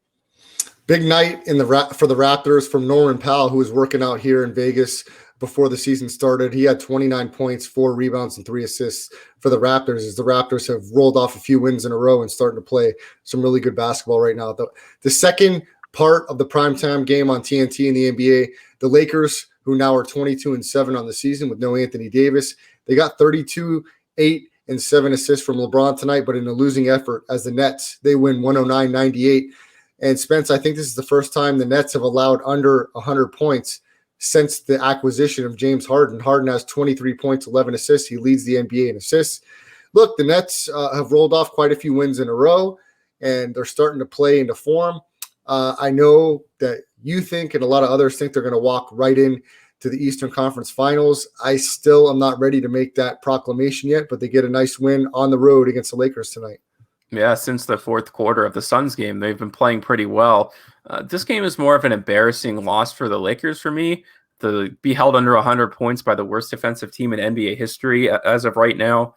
Big night for the Raptors from Norman Powell, who was working out here in Vegas before the season started. He had 29 points, 4 rebounds, and 3 assists for the Raptors, as the Raptors have rolled off a few wins in a row and starting to play some really good basketball right now. The second part of the primetime game on TNT in the NBA, the Lakers, who now are 22-7 on the season with no Anthony Davis, they got 32, 8, and 7 assists from LeBron tonight, but in a losing effort as the Nets, they win 109-98. And Spence, I think this is the first time the Nets have allowed under 100 points since the acquisition of James Harden. Harden has 23 points, 11 assists. He leads the NBA in assists. Look, the Nets have rolled off quite a few wins in a row, and they're starting to play into form. I know that you think, and a lot of others think, they're going to walk right in to the Eastern Conference Finals. I still am not ready to make that proclamation yet, but they get a nice win on the road against the Lakers tonight. Yeah, since the fourth quarter of the Suns game, they've been playing pretty well. This game is more of an embarrassing loss for the Lakers for me. To be held under 100 points by the worst defensive team in NBA history as of right now,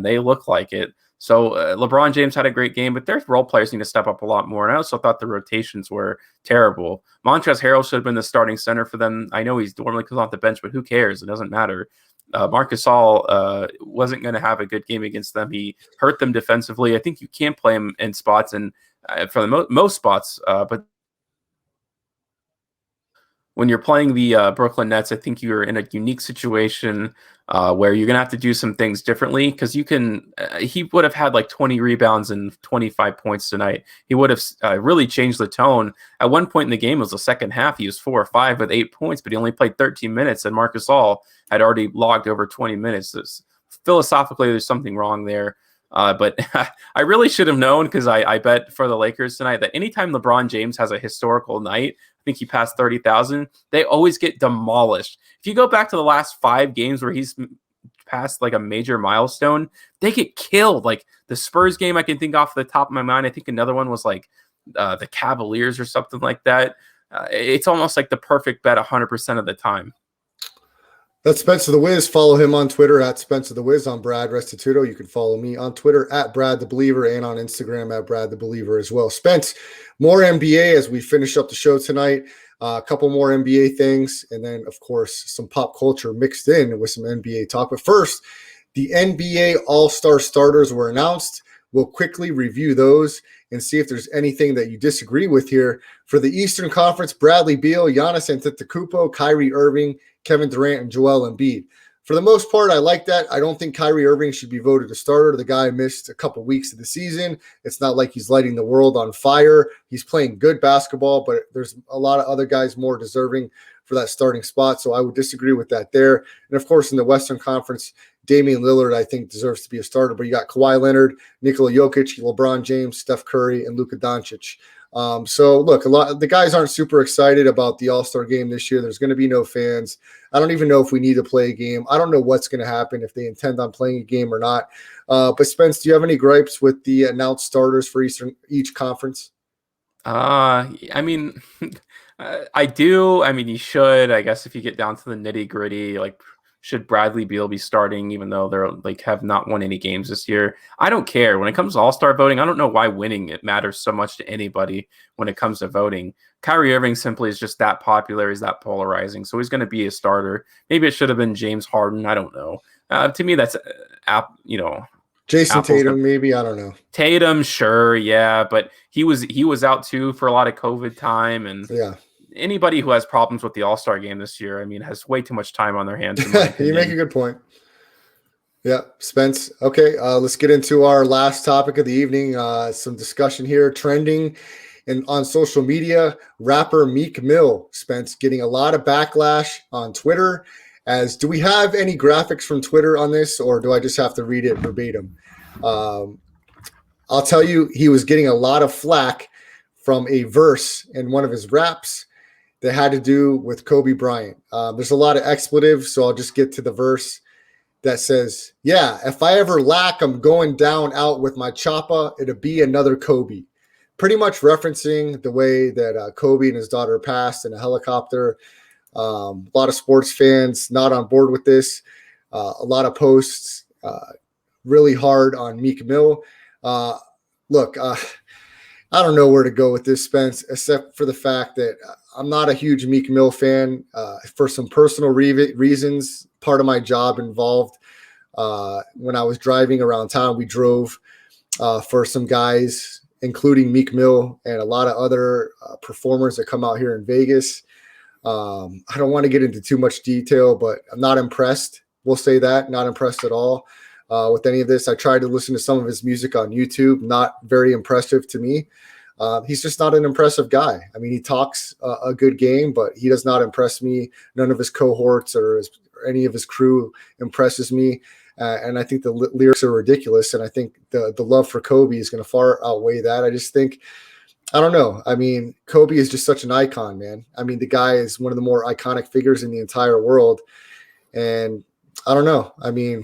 they look like it. So LeBron James had a great game, but their role players need to step up a lot more. And I also thought the rotations were terrible. Montrezl Harrell should have been the starting center for them. I know he's normally comes off the bench, but who cares? It doesn't matter. Marc Gasol wasn't going to have a good game against them. He hurt them defensively. I think you can play him in spots, and for the most spots, but when you're playing the Brooklyn Nets, I think you're in a unique situation where you're going to have to do some things differently, because you can he would have had like 20 rebounds and 25 points tonight. He would have really changed the tone. At one point in the game, it was the second half, he was 4 or 5 with 8 points, but he only played 13 minutes, and Marc Gasol had already logged over 20 minutes. Philosophically, there's something wrong there. But I really should have known, because I bet for the Lakers tonight that anytime LeBron James has a historical night, I think he passed 30,000, they always get demolished. If you go back to the last 5 games where he's passed like a major milestone, they get killed. Like the Spurs game, I can think off the top of my mind. I think another one was like the Cavaliers or something like that. It's almost like the perfect bet 100% of the time. That's Spencer the Wiz. Follow him on Twitter at Spencer the Wiz. I'm Brad Restituto. You can follow me on Twitter at Brad the Believer and on Instagram at Brad the Believer as well. Spence, more NBA as we finish up the show tonight. A couple more NBA things, and then, of course, some pop culture mixed in with some NBA talk. But first, the NBA All-Star starters were announced. We'll quickly review those and see if there's anything that you disagree with here. For the Eastern Conference, Bradley Beal, Giannis Antetokounmpo, Kyrie Irving, Kevin Durant, and Joel Embiid. For the most part, I like that. I don't think Kyrie Irving should be voted a starter. The guy missed a couple weeks of the season. It's not like he's lighting the world on fire. He's playing good basketball, but there's a lot of other guys more deserving for that starting spot. So I would disagree with that there. And of course, in the Western Conference, Damian Lillard, I think, deserves to be a starter. But you got Kawhi Leonard, Nikola Jokic, LeBron James, Steph Curry, and Luka Doncic. So look, a lot the guys aren't super excited about the All-Star game this year. There's going to be no fans. I don't even know if we need to play a game. I don't know what's going to happen, if they intend on playing a game or not. But Spence, do you have any gripes with the announced starters for each conference? I mean, I do. I mean, you should, I guess, if you get down to the nitty gritty, like, should Bradley Beal be starting, even though they're like have not won any games this year? I don't care. When it comes to All-Star voting, I don't know why winning it matters so much to anybody when it comes to voting. Kyrie Irving simply is just that popular, is that polarizing, so he's going to be a starter. Maybe it should have been James Harden. I don't know. To me, that's Jason Tatum, maybe. I don't know. Tatum, sure, yeah, but he was out too for a lot of COVID time, and yeah. Anybody who has problems with the All-Star game this year, I mean, has way too much time on their hands. You make a good point. Yeah, Spence. Okay, let's get into our last topic of the evening. Some discussion here, trending and on social media. Rapper Meek Mill, Spence, getting a lot of backlash on Twitter. Do we have any graphics from Twitter on this, or do I just have to read it verbatim? I'll tell you, he was getting a lot of flack from a verse in one of his raps that had to do with Kobe Bryant. There's a lot of expletives, so I'll just get to the verse that says, "Yeah, if I ever lack, I'm going down out with my choppa. It'll be another Kobe." Pretty much referencing the way that Kobe and his daughter passed in a helicopter. A lot of sports fans not on board with this. A lot of posts really hard on Meek Mill. Look, I don't know where to go with this, Spence, except for the fact that I'm not a huge Meek Mill fan for some personal reasons. Part of my job involved when I was driving around town, we drove for some guys, including Meek Mill and a lot of other performers that come out here in Vegas. I don't want to get into too much detail, but I'm not impressed. We'll say that, not impressed at all with any of this. I tried to listen to some of his music on YouTube. Not very impressive to me. He's just not an impressive guy. I mean, he talks a good game, but he does not impress me. None of his cohorts or any of his crew impresses me. And I think the lyrics are ridiculous. And I think the love for Kobe is going to far outweigh that. I just think, I don't know. I mean, Kobe is just such an icon, man. I mean, the guy is one of the more iconic figures in the entire world. And I don't know. I mean,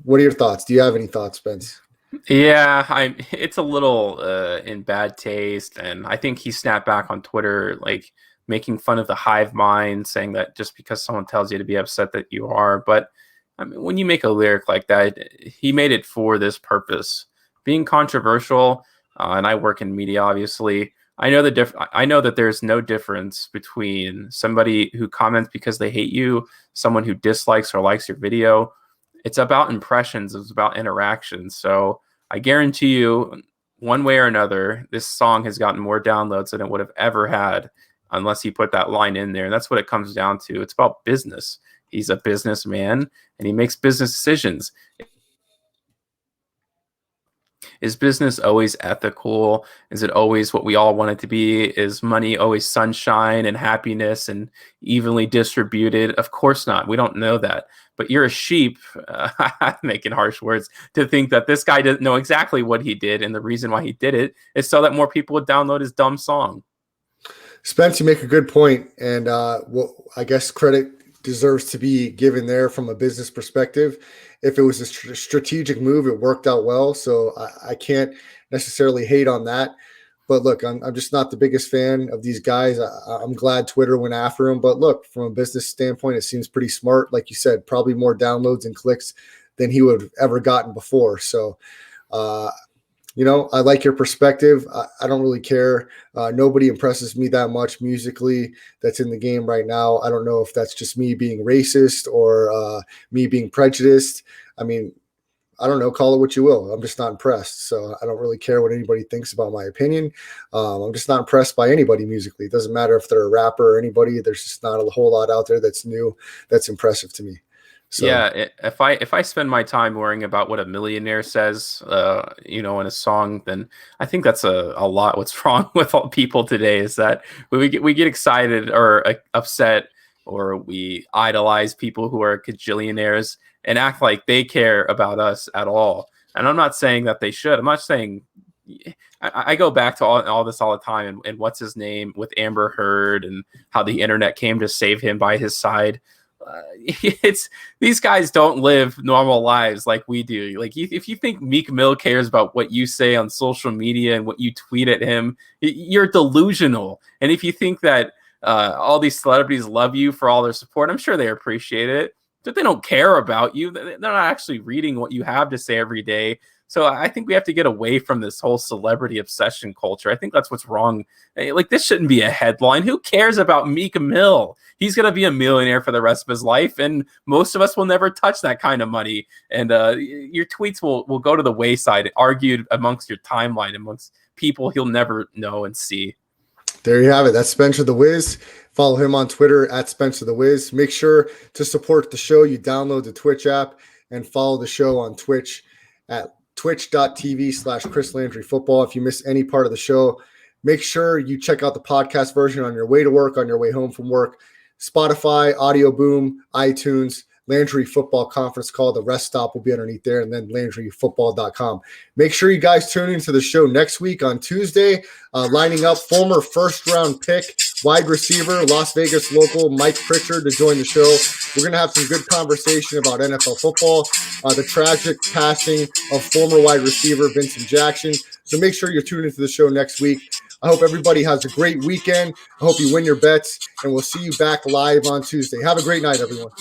what are your thoughts? Do you have any thoughts, Spence? Yeah, it's a little in bad taste, and I think he snapped back on Twitter, like making fun of the hive mind, saying that just because someone tells you to be upset that you are. But I mean, when you make a lyric like that, he made it for this purpose, being controversial. And I work in media, obviously. I know that there's no difference between somebody who comments because they hate you, someone who dislikes or likes your video. It's about impressions. It's about interactions. So I guarantee you, one way or another, this song has gotten more downloads than it would have ever had unless he put that line in there. And that's what it comes down to. It's about business. He's a businessman and he makes business decisions. Is business always ethical? Is it always what we all want it to be? Is money always sunshine and happiness and evenly distributed? Of course not. We don't know that. But you're a sheep, making harsh words, to think that this guy doesn't know exactly what he did. And the reason why he did it is so that more people would download his dumb song. Spence, you make a good point. And well, I guess credit deserves to be given there from a business perspective. If it was a strategic move, it worked out well. So I can't necessarily hate on that. But look, I'm just not the biggest fan of these guys. I'm glad Twitter went after him. But look, from a business standpoint, it seems pretty smart. Like you said, probably more downloads and clicks than he would have ever gotten before. So, I like your perspective. I don't really care. Nobody impresses me that much musically that's in the game right now. I don't know if that's just me being racist or me being prejudiced. I mean, I don't know, call it what you will. I'm just not impressed. So I don't really care what anybody thinks about my opinion. I'm just not impressed by anybody musically. It doesn't matter if they're a rapper or anybody. There's just not a whole lot out there that's new, that's impressive to me. So, yeah, if I spend my time worrying about what a millionaire says, in a song, then I think that's a lot. What's wrong with all people today is that we get excited or upset or we idolize people who are gajillionaires and act like they care about us at all. And I'm not saying that they should. I'm not saying I go back to all this all the time, and what's his name with Amber Heard and how the internet came to save him by his side. It's these guys don't live normal lives like we do. Like if you think Meek Mill cares about what you say on social media and what you tweet at him, you're delusional. And if you think that all these celebrities love you for all their support, I'm sure they appreciate it, but they don't care about you. They're not actually reading what you have to say every day. So I think we have to get away from this whole celebrity obsession culture. I think that's what's wrong. Like, this shouldn't be a headline. Who cares about Meek Mill? He's going to be a millionaire for the rest of his life, and most of us will never touch that kind of money. And your tweets will go to the wayside, argued amongst your timeline, amongst people he'll never know and see. There you have it. That's Spencer the Wiz. Follow him on Twitter at Spencer the Wiz. Make sure to support the show. You download the Twitch app and follow the show on Twitch at twitch.tv/Chris Landry Football. If you miss any part of the show, make sure you check out the podcast version on your way to work, on your way home from work. Spotify, Audio Boom, iTunes, Landry Football Conference Call. The rest stop will be underneath there, and then LandryFootball.com. Make sure you guys tune into the show next week on Tuesday, lining up former first-round pick, wide receiver, Las Vegas local Mike Pritchard to join the show. We're going to have some good conversation about NFL football, the tragic passing of former wide receiver Vincent Jackson. So make sure you're tuned into the show next week. I hope everybody has a great weekend. I hope you win your bets, and we'll see you back live on Tuesday. Have a great night, everyone.